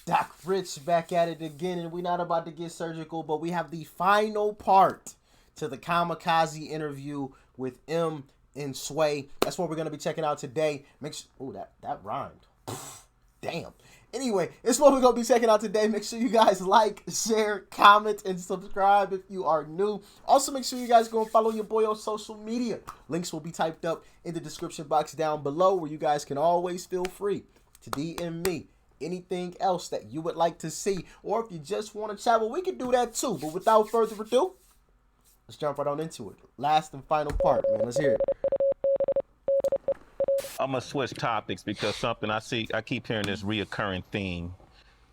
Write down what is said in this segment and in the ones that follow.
Doc Rich back at it again, and we're not about to get surgical, but we have the final part to the Kamikaze interview with M and Sway. That's what we're gonna be checking out today. Make sure, oh, that rhymed. Damn. Anyway, it's what we're gonna be checking out today. Make sure you guys like, share, comment, and subscribe if you are new. Also, make sure you guys go and follow your boy on social media. Links will be typed up in the description box down below, where you guys can always feel free to DM me anything else that you would like to see, or if you just want to chat, well, we can do that too. But without further ado, let's jump right on into it. Last and final part, man. Let's hear it. I'm gonna switch topics because I keep hearing this reoccurring theme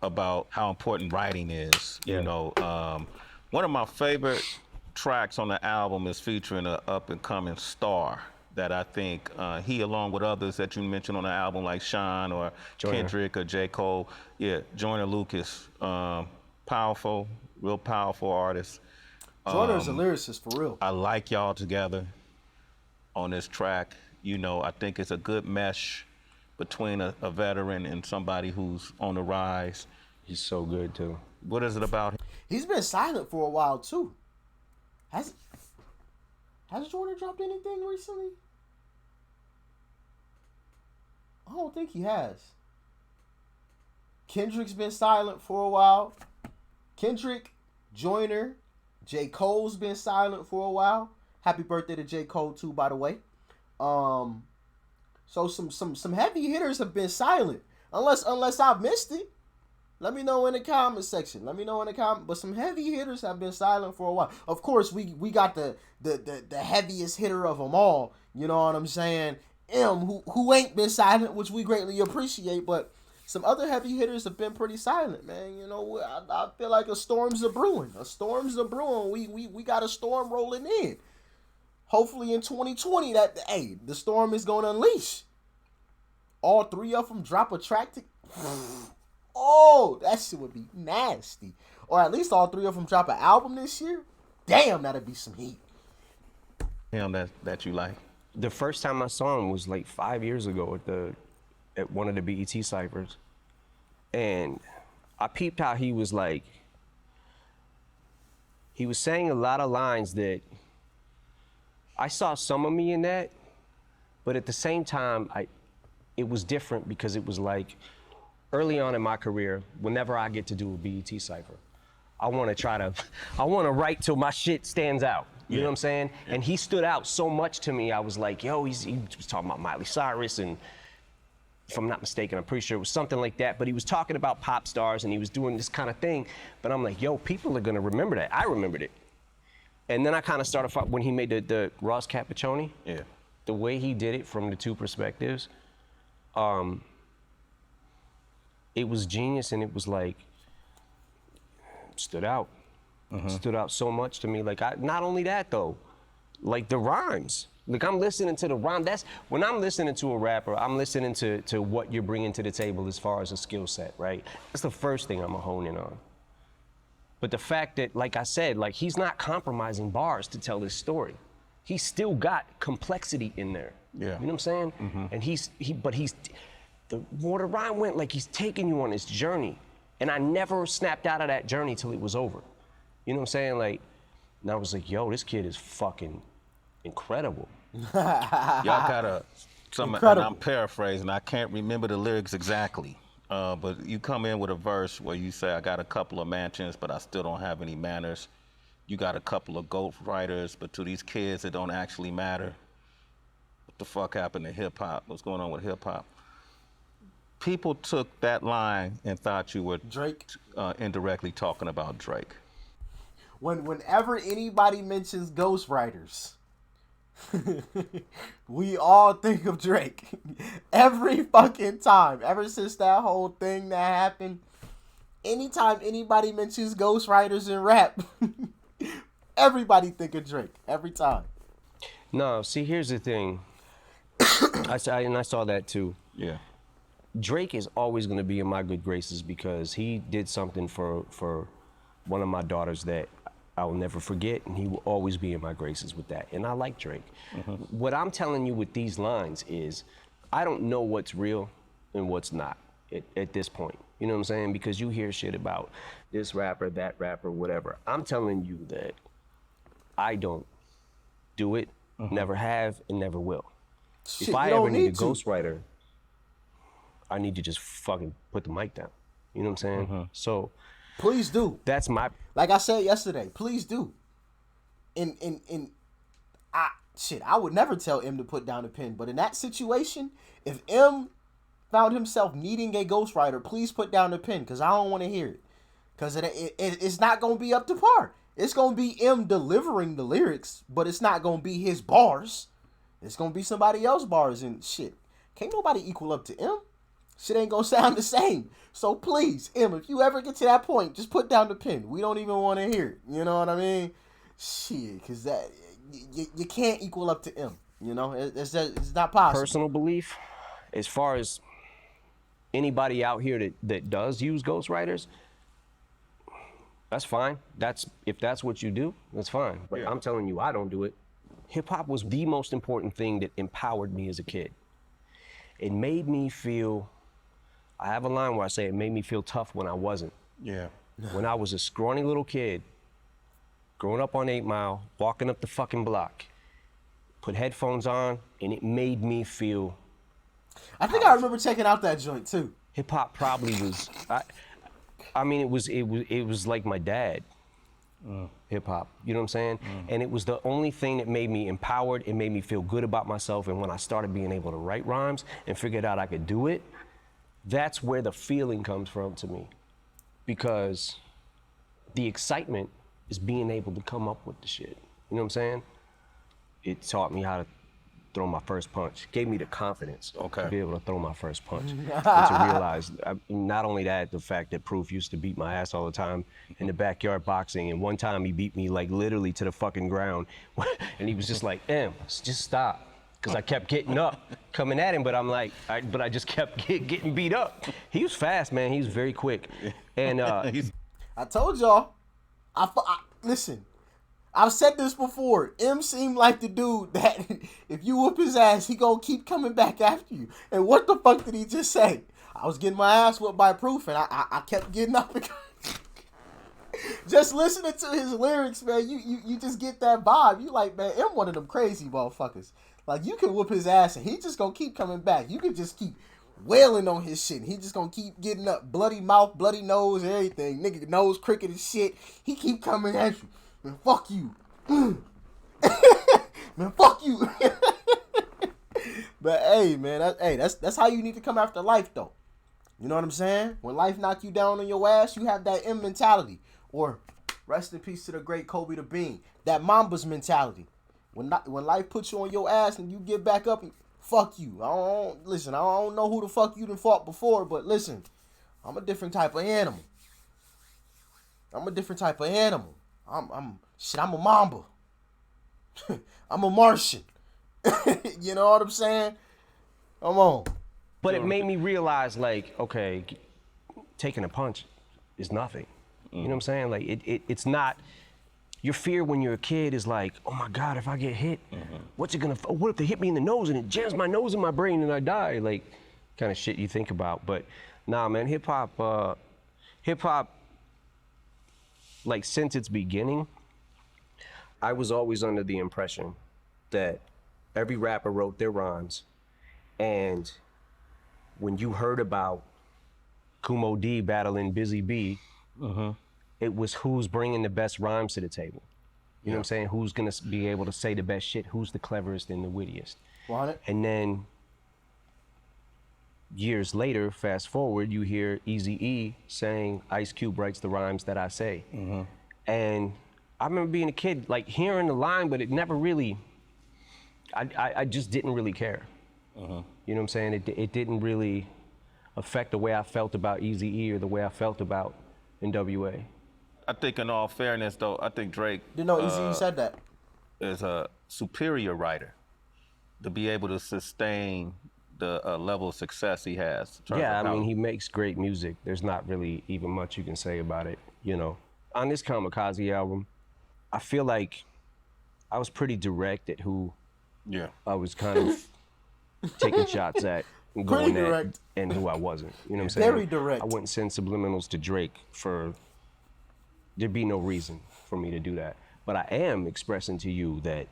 about how important writing is. Yeah. You know, one of my favorite tracks on the album is featuring an up and coming star that I think he, along with others that you mentioned on the album like Sean or Joyner. Kendrick or J. Cole, Joyner Lucas, powerful, real powerful artist. Joyner's a lyricist for real. I like y'all together on this track. You know, I think it's a good mesh between a veteran and somebody who's on the rise. He's so good too. What is it about him? He's been silent for a while too. Has Joyner dropped anything recently? I don't think he has. Kendrick's been silent for a while. Kendrick, Joyner, J. Cole's been silent for a while. Happy birthday to J. Cole too, by the way. So some heavy hitters have been silent. Unless I've missed it. Let me know in the comment section. But some heavy hitters have been silent for a while. Of course, we got the heaviest hitter of them all. You know what I'm saying? M, who ain't been silent, which we greatly appreciate. But some other heavy hitters have been pretty silent, man. You know, I feel like a storm's a brewing. We got a storm rolling in. Hopefully in 2020, the storm is going to unleash. All three of them drop a track to... Oh, that shit would be nasty. Or at least all three of them drop an album this year. Damn, that'd be some heat. Him that you like? The first time I saw him was like 5 years ago at one of the BET ciphers. And I peeped how he was saying a lot of lines that I saw some of me in that, but at the same time, it was different because it was like, early on in my career, whenever I get to do a BET cipher, I want to write till my shit stands out. You know what I'm saying? Yeah. And he stood out so much to me. I was like, yo, he was talking about Miley Cyrus, and if I'm not mistaken, I'm pretty sure it was something like that. But he was talking about pop stars, and he was doing this kind of thing. But I'm like, yo, people are gonna remember that. I remembered it. And then I kind of started when he made the Ross Cappuccini. Yeah. The way he did it from the two perspectives. It was genius, and it was like, stood out. Stood out so much to me. Like, not only that though, like the rhymes. Like, I'm listening to the rhyme. When I'm listening to a rapper, I'm listening to what you're bringing to the table as far as a skill set, right? That's the first thing I'm gonna hone in on. But the fact that, like I said, like, he's not compromising bars to tell his story. He's still got complexity in there. Yeah. You know what I'm saying? And but the water rhyme went like he's taking you on this journey. And I never snapped out of that journey till it was over. You know what I'm saying? Like, and I was like, yo, this kid is fucking incredible. Y'all got something, and I'm paraphrasing, I can't remember the lyrics exactly. But you come in with a verse where you say, I got a couple of mansions, but I still don't have any manners. You got a couple of ghost writers, but to these kids, it don't actually matter. What the fuck happened to hip hop? What's going on with hip hop? People took that line and thought you were Drake, indirectly talking about Drake. Whenever anybody mentions ghostwriters, we all think of Drake. Every fucking time. Ever since that whole thing that happened, anytime anybody mentions ghostwriters in rap, everybody think of Drake. Every time. No, see, here's the thing. I saw that too. Yeah. Drake is always going to be in my good graces because he did something for one of my daughters that I will never forget, and he will always be in my graces with that. And I like Drake. What I'm telling you with these lines is, I don't know what's real and what's not. at this point. You know what I'm saying? Because you hear shit about this rapper, that rapper, whatever. I'm telling you that I don't do it, never have, and never will. Shit, if I you ever don't need a need to. ghostwriter, I need to just fucking put the mic down. You know what I'm saying? So Please do. that's my Like I said yesterday, please do. I would never tell M to put down the pen, but in that situation, if M found himself needing a ghostwriter, please put down the pen, because I don't want to hear it. Because it's not going to be up to par. It's going to be M delivering the lyrics, but it's not going to be his bars. It's going to be somebody else's bars and shit. Can't nobody equal up to M. Shit ain't going to sound the same. So please, M, if you ever get to that point, just put down the pen. We don't even want to hear it. You know what I mean? Shit, because that you can't equal up to M. You know, it's not possible. personal belief, as far as anybody out here that does use ghostwriters, that's fine. If that's what you do, that's fine. But Yeah. I'm telling you, I don't do it. Hip hop was the most important thing that empowered me as a kid. It made me feel, I have a line where I say it made me feel tough when I wasn't. Yeah. When I was a scrawny little kid, growing up on 8 Mile, walking up the fucking block, put headphones on, and it made me feel I think I remember checking out that joint too. hip hop probably was. I mean, it was like my dad. Hip hop, you know what I'm saying? And it was the only thing that made me empowered. It made me feel good about myself. And when I started being able to write rhymes and figured out I could do it, that's where the feeling comes from to me, because the excitement is being able to come up with the shit. You know what I'm saying? It taught me how to throw my first punch. Gave me the confidence to be able to throw my first punch. And to realize, not only that, the fact that Proof used to beat my ass all the time in the backyard boxing. And one time he beat me like literally to the fucking ground. And he was just like, just stop. Because I kept getting up, coming at him, but I'm like, I just kept getting beat up. He was fast, man. He was very quick. And I told y'all. Listen. I've said this before. M seemed like the dude that if you whoop his ass, he gonna keep coming back after you. And what the fuck did he just say? I was getting my ass whooped by Proof, and I kept getting up. Just listening to his lyrics, man, you just get that vibe. You like, man, M one of them crazy motherfuckers. Like, you can whoop his ass, and he just gonna keep coming back. You can just keep wailing on his shit, and he just gonna keep getting up. Bloody mouth, bloody nose, everything. Nigga nose crooked and shit. He keep coming at you. Man, fuck you. Man, fuck you. But hey, man, that's how you need to come after life, though. You know what I'm saying? When life knock you down on your ass, you have that M mentality. Or rest in peace to the great Kobe the Bean. That Mamba's mentality. When life puts you on your ass and you get back up, and fuck you. I don't know who the fuck you done fought before, but listen, I'm a different type of animal. I'm a Mamba. I'm a Martian. You know what I'm saying? Come on. But it made me realize, like, okay, taking a punch is nothing. You know what I'm saying? Like, it's not. Your fear when you're a kid is like, oh my God, if I get hit, what if they hit me in the nose and it jams my nose in my brain and I die? Like, kind of shit you think about. But nah, man, hip hop, like, since its beginning, I was always under the impression that every rapper wrote their rhymes, and when you heard about Kumo D battling Busy B, it was who's bringing the best rhymes to the table. You know what I'm saying? Who's gonna be able to say the best shit? Who's the cleverest and the wittiest? Want it? And then years later, fast forward, you hear Eazy-E saying, Ice Cube writes the rhymes that I say. And I remember being a kid, like, hearing the line, but it never really, I just didn't really care. You know what I'm saying? It didn't really affect the way I felt about Eazy-E or the way I felt about NWA. I think in all fairness, though, I think Drake Didn't know Eazy said that. is a superior writer to be able to sustain the level of success he has. Yeah, I mean, he makes great music. There's not really even much you can say about it, you know. On this Kamikaze album, I feel like I was pretty direct at who I was kind of taking shots at. going direct. and who I wasn't. You know what I'm saying? Very direct. I wouldn't send subliminals to Drake there'd be no reason for me to do that. But I am expressing to you that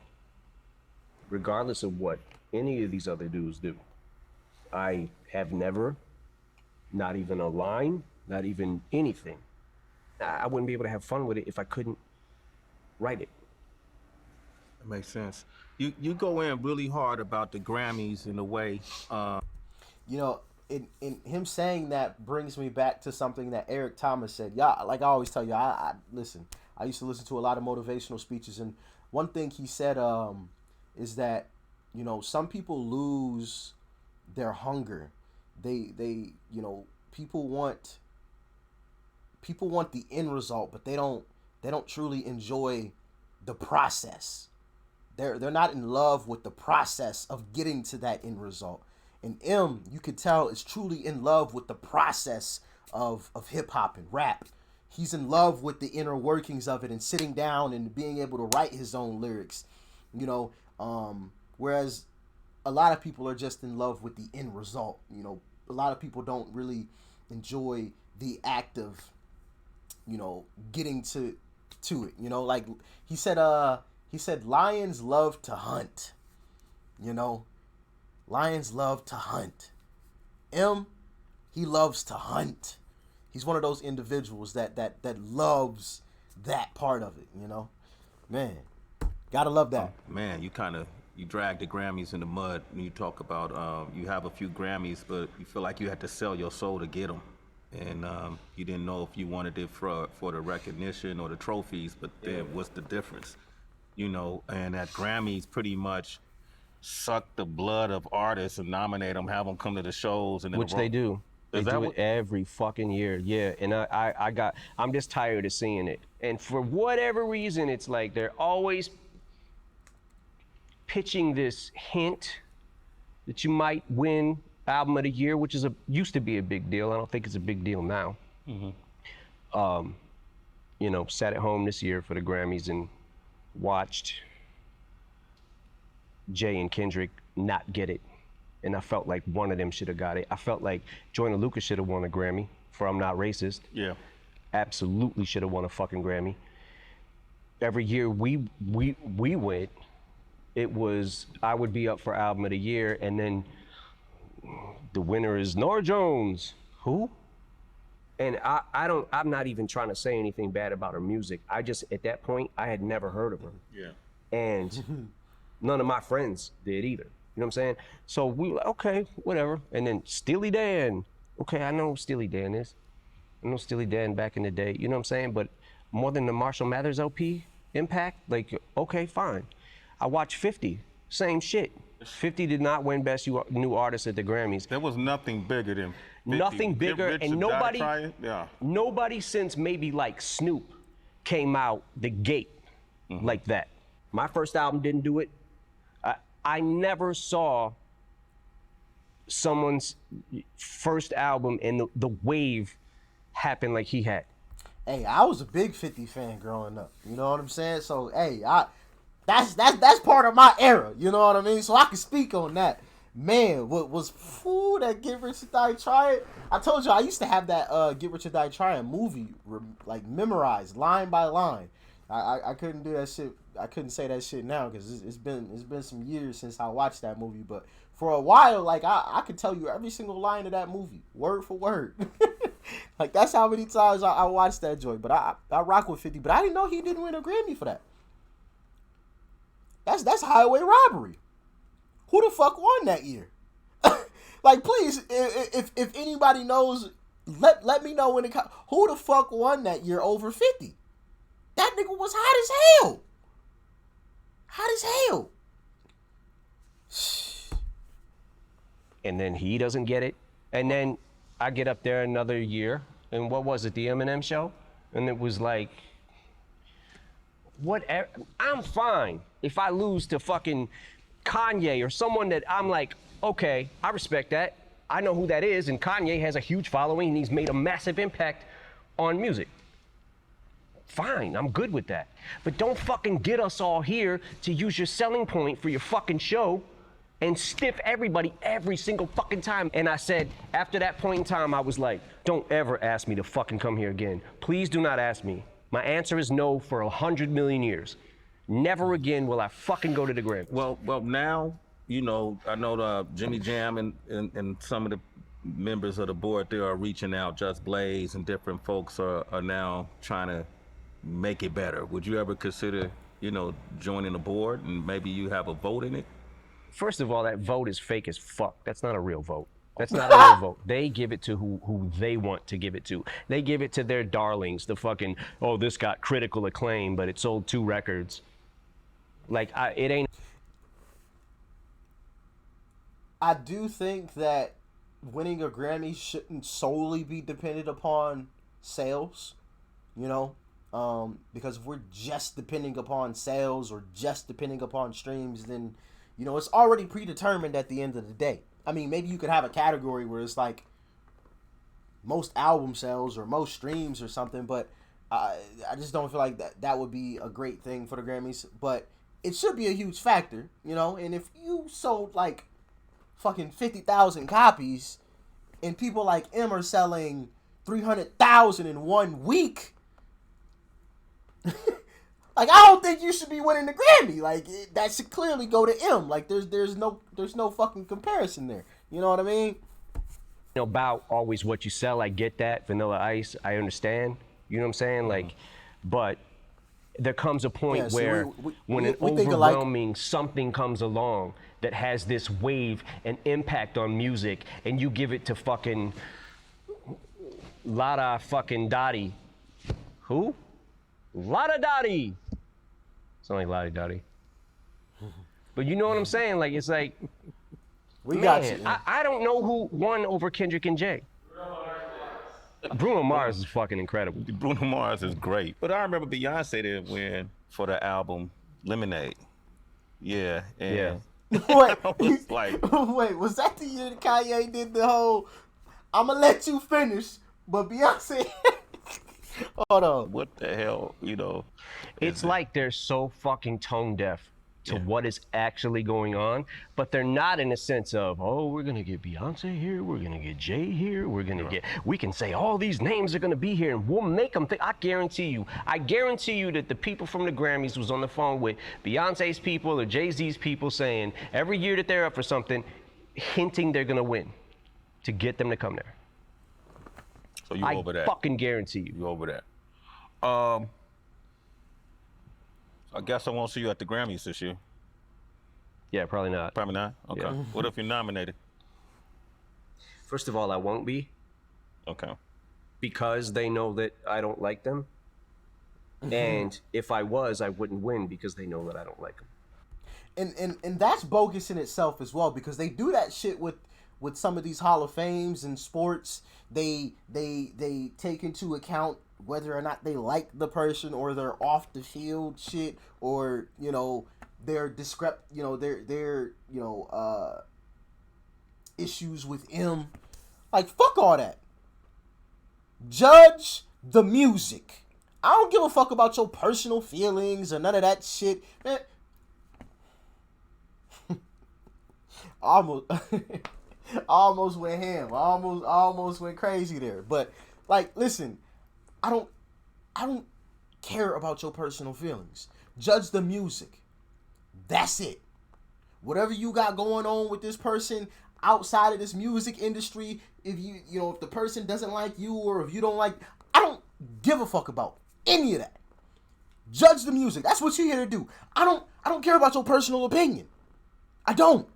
regardless of what any of these other dudes do, I have never, not even a line, not even anything. I wouldn't be able to have fun with it if I couldn't write it. That makes sense. You go in really hard about the Grammys in a way. You know, in him saying that brings me back to something that Eric Thomas said. Yeah, like I always tell you, I listen. I used to listen to a lot of motivational speeches, and one thing he said is that, you know, some people lose their hunger. They you know, people want the end result, but they don't truly enjoy the process. They're not in love with the process of getting to that end result. And M, you could tell, is truly in love with the process of hip hop and rap. He's in love with the inner workings of it and sitting down and being able to write his own lyrics. You know, whereas a lot of people are just in love with the end result. You know, a lot of people don't really enjoy the act of, you know, getting to it. You know, like he said lions love to hunt. You know, lions love to hunt. M, he loves to hunt. He's one of those individuals that loves that part of it, you know? Man, gotta love that. Man, you drag the Grammys in the mud when you talk about you have a few Grammys, but you feel like you had to sell your soul to get them. And you didn't know if you wanted it for the recognition or the trophies, but then what's the difference? You know, and that Grammys pretty much suck the blood of artists and nominate them, have them come to the shows. And Which they do. They do it every fucking year, yeah. And I'm just tired of seeing it. And for whatever reason, it's like they're always pitching this hint that you might win album of the year, which used to be a big deal. I don't think it's a big deal now. Mm-hmm. You know, sat at home this year for the Grammys and watched Jay and Kendrick not get it. And I felt like one of them should have got it. I felt like Joyner Lucas should have won a Grammy for I'm Not Racist. Yeah. Absolutely should have won a fucking Grammy. Every year we went, it was, I would be up for album of the year, and then the winner is Norah Jones. Who? And I'm not even trying to say anything bad about her music. I just, at that point, I had never heard of her. Yeah. And none of my friends did either. You know what I'm saying? So we were like, okay, whatever. And then Steely Dan. Okay, I know who Steely Dan is. I know Steely Dan back in the day. You know what I'm saying? But more than the Marshall Mathers LP impact, like, okay, fine. I watched 50. Same shit. 50 did not win Best New Artist at the Grammys. There was nothing bigger than 50. Nothing bigger, and nobody since maybe like Snoop came out the gate like that. My first album didn't do it. I never saw someone's first album and the wave happen like he had. Hey, I was a big 50 fan growing up. You know what I'm saying? So, hey, that's part of my era. You know what I mean? So I can speak on that. Man, what was that Get Rich or Die Trying? I told you I used to have that Get Rich or Die Trying movie like memorized line by line. I couldn't do that shit. I couldn't say that shit now because it's been some years since I watched that movie. But for a while, like I could tell you every single line of that movie, word for word. Like that's how many times I watched that joint. But I rock with 50. But I didn't know he didn't win a Grammy for that. That's highway robbery. Who the fuck won that year? Like, please, if anybody knows, let me know when it comes. Who the fuck won that year over 50? That nigga was hot as hell. Hot as hell. And then he doesn't get it. And then I get up there another year, and what was it, the Eminem show? And it was like, whatever. I'm fine if I lose to fucking Kanye or someone that I'm like, okay, I respect that. I know who that is, and Kanye has a huge following, and he's made a massive impact on music. Fine, I'm good with that. But don't fucking get us all here to use your selling point for your fucking show and stiff everybody every single fucking time. And I said, after that point in time, I was like, don't ever ask me to fucking come here again. Please do not ask me. My answer is no for 100 million years. Never again will I fucking go to the Grammys. Well, now, you know, I know the Jimmy Jam and some of the members of the board there are reaching out. Just Blaze and different folks are now trying to make it better. Would you ever consider, you know, joining the board and maybe you have a vote in it? First of all, that vote is fake as fuck. That's not a real vote. That's not a real vote. They give it to who they want to give it to. They give it to their darlings, the fucking, oh, this got critical acclaim, but it sold 2 records. Like, it ain't. I do think that winning a Grammy shouldn't solely be dependent upon sales, you know? Because if we're just depending upon sales or just depending upon streams, then, you know, it's already predetermined at the end of the day. I mean, maybe you could have a category where it's like most album sales or most streams or something, but I just don't feel like that would be a great thing for the Grammys. But it should be a huge factor, you know? And if you sold like fucking 50,000 copies and people like M are selling 300,000 in 1 week, like, I don't think you should be winning the Grammy. Like, that should clearly go to M. Like, there's no fucking comparison there. You know what I mean? About always what you sell, I get that. Vanilla Ice, I understand. You know what I'm saying? Like, but there comes a point where when an overwhelming something comes along that has this wave and impact on music, and you give it to fucking Lada fucking Dottie. Who? Lada Dottie. Sound like Lottie Dottie. But you know what I'm saying? Like, it's like, we got you. I don't know who won over Kendrick and Jay. Bruno Mars is fucking incredible. Bruno Mars is great. But I remember Beyonce did win for the album Lemonade. Yeah. And Wait, like, wait, was that the year that Kanye did the whole, I'm going to let you finish, but Beyonce... Hold on. What the hell, you know? It's like they're so fucking tone deaf to what is actually going on, but they're not in a sense of, oh, we're gonna get Beyonce here, we're gonna get Jay here, we can say all these names are gonna be here and we'll make them think. I guarantee you that the people from the Grammys was on the phone with Beyonce's people or Jay-Z's people saying every year that they're up for something, hinting they're gonna win to get them to come there. So you over that? I fucking guarantee you. You over that? I guess I won't see you at the Grammys this year. Yeah, probably not. Probably not? Okay. Yeah. What if you're nominated? First of all, I won't be. Okay. Because they know that I don't like them. And if I was, I wouldn't win because they know that I don't like them. And that's bogus in itself as well, because they do that shit with some of these Hall of Fames in sports. They take into account whether or not they like the person or their off the field shit, or, you know, their issues with M. Like, fuck all that. Judge the music. I don't give a fuck about your personal feelings or none of that shit, man. Almost went ham. Almost went crazy there. But, like, listen, I don't care about your personal feelings. Judge the music. That's it. Whatever you got going on with this person outside of this music industry, if if the person doesn't like you or if you don't like, I don't give a fuck about any of that. Judge the music. That's what you're here to do. I don't care about your personal opinion. I don't.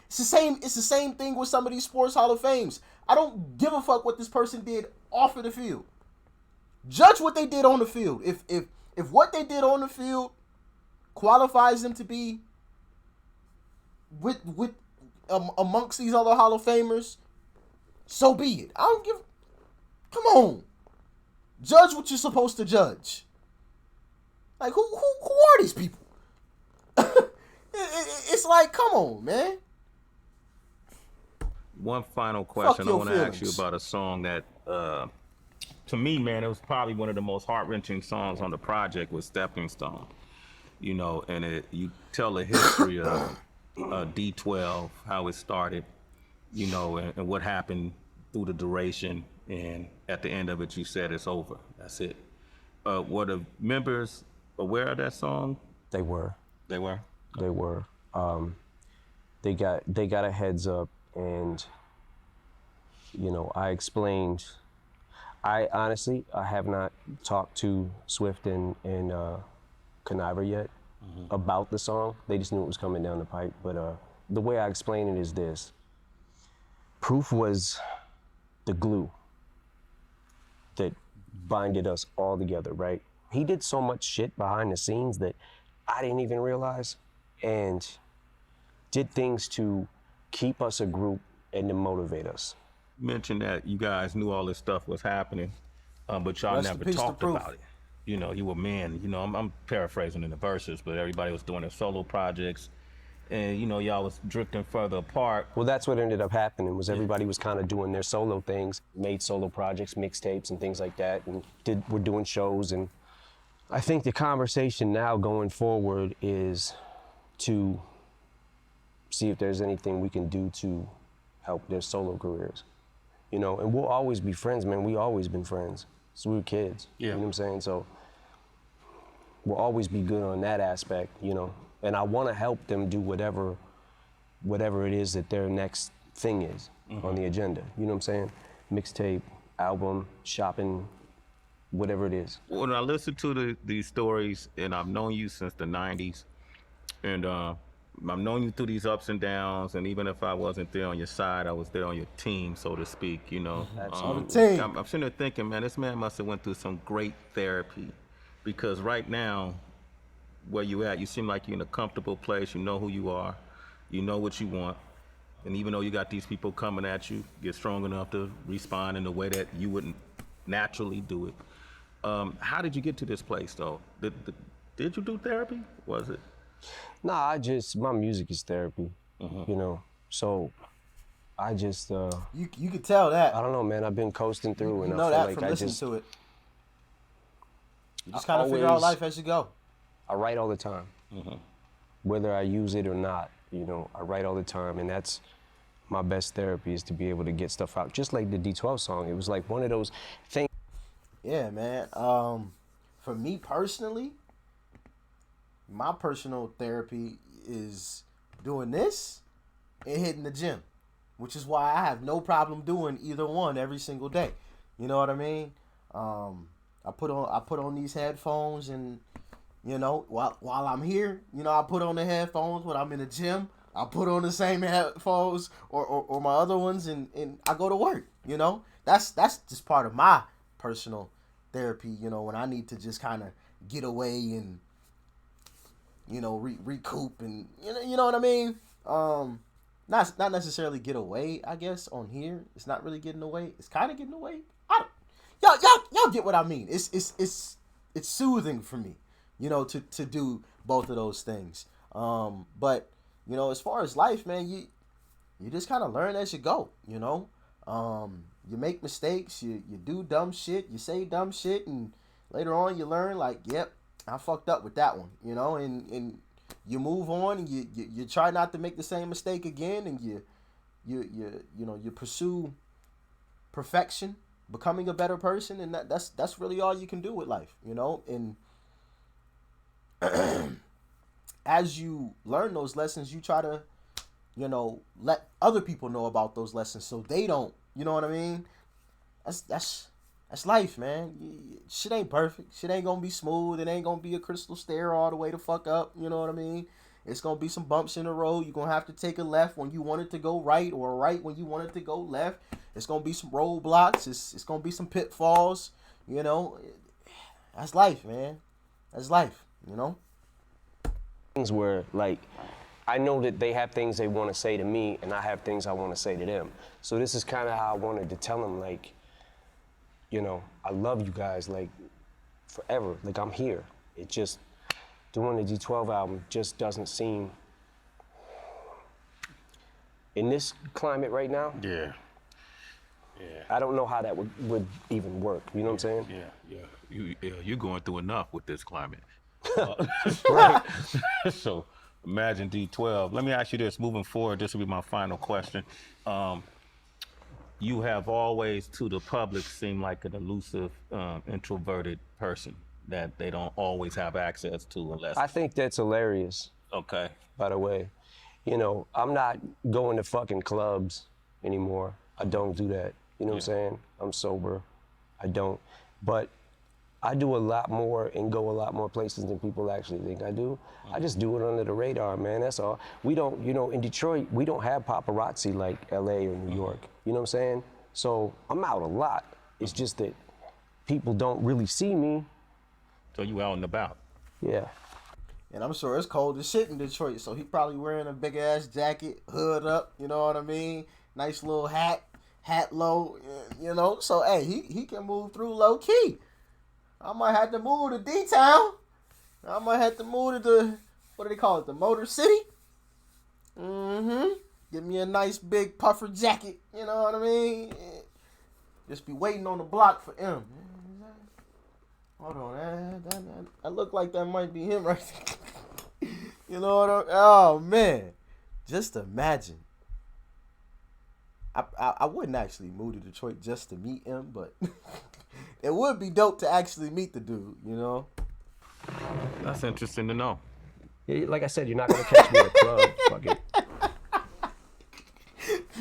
It's the same thing with some of these sports Hall of Fames. I don't give a fuck what this person did off of the field. Judge what they did on the field. If what they did on the field qualifies them to be with amongst these other Hall of Famers, so be it. I don't give. Come on, judge what you're supposed to judge. Like, who are these people? It's like, come on, man. One final question. I want to ask you about a song that, to me, man, it was probably one of the most heart-wrenching songs on the project, was Stepping Stone. You know, and you tell the history of D12, how it started, you know, and what happened through the duration, and at the end of it, you said it's over. That's it. Were the members aware of that song? They were. They were. They were. They got a heads up, and you know, I explained. I honestly, I have not talked to Swift and Conniver yet about the song. They just knew it was coming down the pipe. But the way I explain it is this: Proof was the glue that binded us all together, right? He did so much shit behind the scenes that I didn't even realize, and did things to keep us a group and to motivate us. You mentioned that you guys knew all this stuff was happening, but y'all Rest in never peace to talked Proof. about it. You know, you were men. You know, I'm paraphrasing in the verses, but everybody was doing their solo projects, and you know, y'all was drifting further apart. Well, that's what ended up happening, was everybody was kind of doing their solo things, made solo projects, mixtapes and things like that, and were doing shows. And I think the conversation now going forward is to see if there's anything we can do to help their solo careers. You know, and we'll always be friends, man. We always been friends. So we were kids. Yeah. You know what I'm saying? So we'll always be good on that aspect, you know. And I want to help them do whatever it is that their next thing is on the agenda. You know what I'm saying? Mixtape, album, shopping, whatever it is. When I listen to these stories, and I've known you since the 90s, and I've known you through these ups and downs, and even if I wasn't there on your side, I was there on your team, so to speak, you know. Absolutely. I'm sitting there thinking, man, this man must have went through some great therapy, because right now, where you at, you seem like you're in a comfortable place, you know who you are, you know what you want, and even though you got these people coming at you, you're strong enough to respond in a way that you wouldn't naturally do it. How did you get to this place, though? Did you do therapy? Was it? Nah, my music is therapy, you know. So I just, You could tell that. I don't know, man. I've been coasting through, and You know I feel that like from I listening just, to it. You just kind of figure out life as you go. I write all the time. Whether I use it or not, you know, I write all the time, and that's my best therapy, is to be able to get stuff out. Just like the D12 song, it was like one of those things. Yeah, man. For me personally, my personal therapy is doing this and hitting the gym, which is why I have no problem doing either one every single day. You know what I mean? I put on these headphones, and you know, while I'm here, you know, I put on the headphones when I'm in the gym. I put on the same headphones or my other ones, and I go to work. You know, that's just part of my personal therapy. You know, when I need to just kind of get away and, you know, recoup, and you know what I mean. Not necessarily get away. I guess on here, it's not really getting away. It's kind of getting away. Y'all get what I mean. It's soothing for me, you know, to do both of those things. But you know, as far as life, man, you just kind of learn as you go. You know, you make mistakes, you do dumb shit, you say dumb shit, and later on you learn, like, yep, I fucked up with that one. You know, and you move on, and you try not to make the same mistake again, and you pursue perfection, becoming a better person, and that's really all you can do with life, you know. And as you learn those lessons, you try to, you know, let other people know about those lessons so they don't, you know what I mean. That's life, man. Shit ain't perfect. Shit ain't gonna be smooth. It ain't gonna be a crystal stair all the way to fuck up. You know what I mean? It's gonna be some bumps in the road. You're gonna have to take a left when you want it to go right, or a right when you want it to go left. It's gonna be some roadblocks. It's gonna be some pitfalls. You know, that's life, man. That's life. You know. Things where, like, I know that they have things they want to say to me, and I have things I want to say to them. So this is kind of how I wanted to tell them, like, you know, I love you guys, like, forever. Like, I'm here. It just, doing the D12 album just doesn't seem, in this climate right now, Yeah. I don't know how that would even work. You know what I'm saying? You're going through enough with this climate. Right. So, Imagine D12. Let me ask you this, moving forward, this will be my final question. You have always, to the public, seemed like an elusive, introverted person that they don't always have access to unless. I think that's hilarious. Okay. By the way, you know, I'm not going to fucking clubs anymore. I don't do that. You know what I'm saying? I'm sober. I don't. But I do a lot more and go a lot more places than people actually think I do. I just do it under the radar, man. That's all. We don't, you know, in Detroit, we don't have paparazzi like LA or New York. You know what I'm saying? So I'm out a lot. It's just that people don't really see me. So you out and about. Yeah. And I'm sure it's cold as shit in Detroit, so he probably wearing a big ass jacket, hood up, you know what I mean? Nice little hat low, you know. So hey, he can move through low key. I might have to move to D-Town. I might have to move to the, what do they call it, the Motor City? Give me a nice big puffer jacket, you know what I mean? Just be waiting on the block for him. Hold on, that look like that might be him right there. You know what I mean? Oh, man. Just imagine. I wouldn't actually move to Detroit just to meet him, but it would be dope to actually meet the dude, you know? That's interesting to know. Yeah, like I said, you're not going to catch me at a club. Fuck it.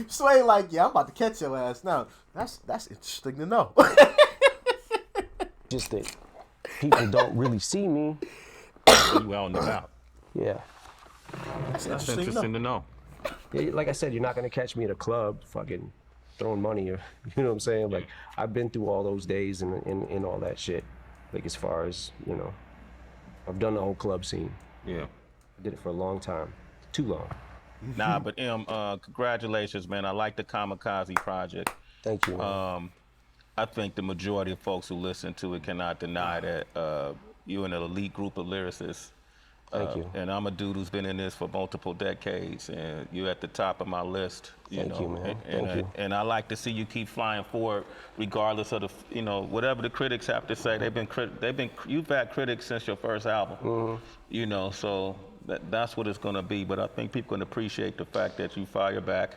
Sway like, yeah, I'm about to catch your ass now. That's interesting to know. Just that people don't really see me. You out and about. Yeah. That's interesting to know. Yeah, like I said, you're not going to catch me at a club fucking throwing money. Or, you know what I'm saying? Like, I've been through all those days and all that shit. Like, as far as, you know, I've done the whole club scene. Yeah. I did it for a long time. Too long. Nah, but congratulations, man. I like the Kamikaze project. Thank you, man. I think the majority of folks who listen to it cannot deny that you're an elite group of lyricists. Thank you. And I'm a dude who's been in this for multiple decades, and you're at the top of my list. Thank you, man. Thank you. And I like to see you keep flying forward, regardless of the, you know, whatever the critics have to say. You've had critics since your first album. You know, so that's what it's gonna be. But I think people can appreciate the fact that you fire back,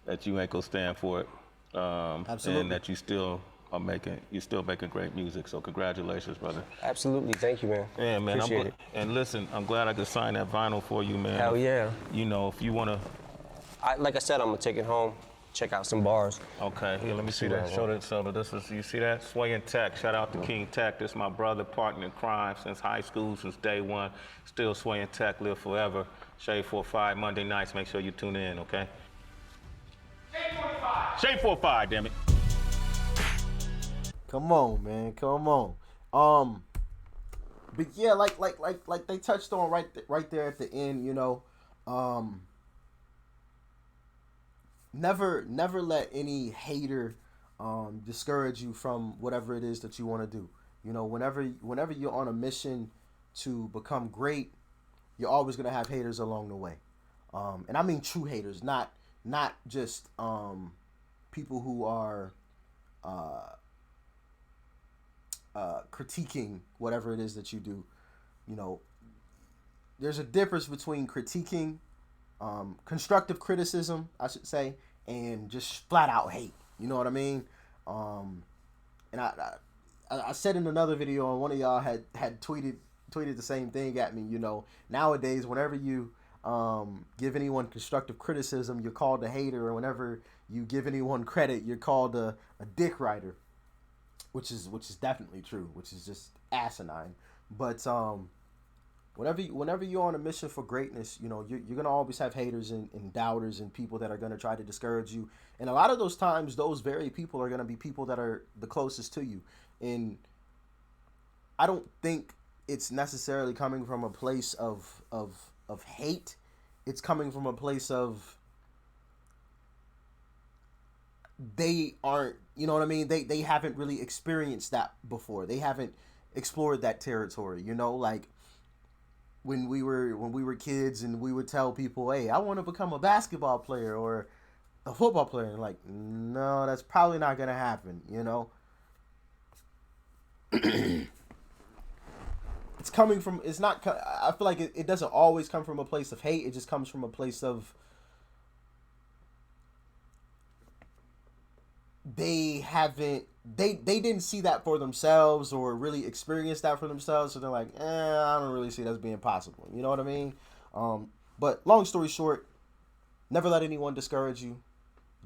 that you ain't gonna stand for it, Absolutely. and that you still are making great music. So congratulations, brother. Absolutely. Thank you, man. Yeah, man. Appreciate it. And listen, I'm glad I could sign that vinyl for you, man. Hell yeah. You know, if you wanna. Like I said, I'm gonna take it home, check out some bars. Okay, here, let me see that. Show that. So this is, you see that? Sway and Tech. Shout out to King Tech. This is my brother, partner in crime since high school, since day one. Still Sway and Tech, live forever. Shade 45 Monday nights. Make sure you tune in, okay? Shade 45. Shade 45, damn it. Come on, man. Come on. But yeah, like they touched on right there at the end, you know, never let any hater discourage you from whatever it is that you want to do. You know, whenever you're on a mission to become great, you're always gonna have haters along the way. And I mean true haters, not just people who are critiquing whatever it is that you do. You know, there's a difference between critiquing, constructive criticism, I should say, and just flat out hate. You know what I mean? And I said in another video, and one of y'all had tweeted the same thing at me. You know, nowadays, whenever you give anyone constructive criticism, you're called a hater, or whenever you give anyone credit, you're called a dick writer. Which is definitely true, which is just asinine. But whenever you're on a mission for greatness, you know, you're gonna always have haters and doubters and people that are gonna try to discourage you. And a lot of those times, those very people are gonna be people that are the closest to you. And I don't think it's necessarily coming from a place of hate. It's coming from a place of they aren't, you know what I mean? They haven't really experienced that before. They haven't explored that territory, you know, like when we were kids and we would tell people, hey, I want to become a basketball player or a football player. And like, no, that's probably not going to happen, you know? it's coming from, it's not, I feel like it doesn't always come from a place of hate. It just comes from a place of they didn't see that for themselves or really experience that for themselves. So they're like, I don't really see that as being possible. You know what I mean? But long story short, never let anyone discourage you.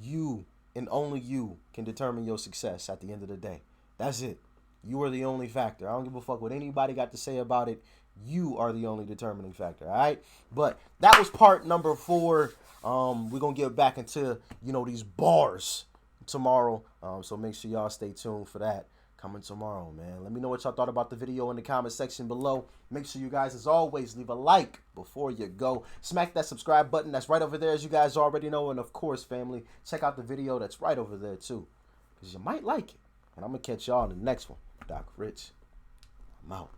You and only you can determine your success at the end of the day. That's it. You are the only factor. I don't give a fuck what anybody got to say about it. You are the only determining factor, all right? But that was part number 4. We're going to get back into, these bars tomorrow. So make sure y'all stay tuned for that. Coming tomorrow, man. Let me know what y'all thought about the video in the comment section below. Make sure you guys, as always, leave a like before you go. Smack that subscribe button. That's right over there, as you guys already know. And, of course, family, check out the video that's right over there, too, because you might like it. And I'm going to catch y'all in the next one. Doc Rich, I'm out.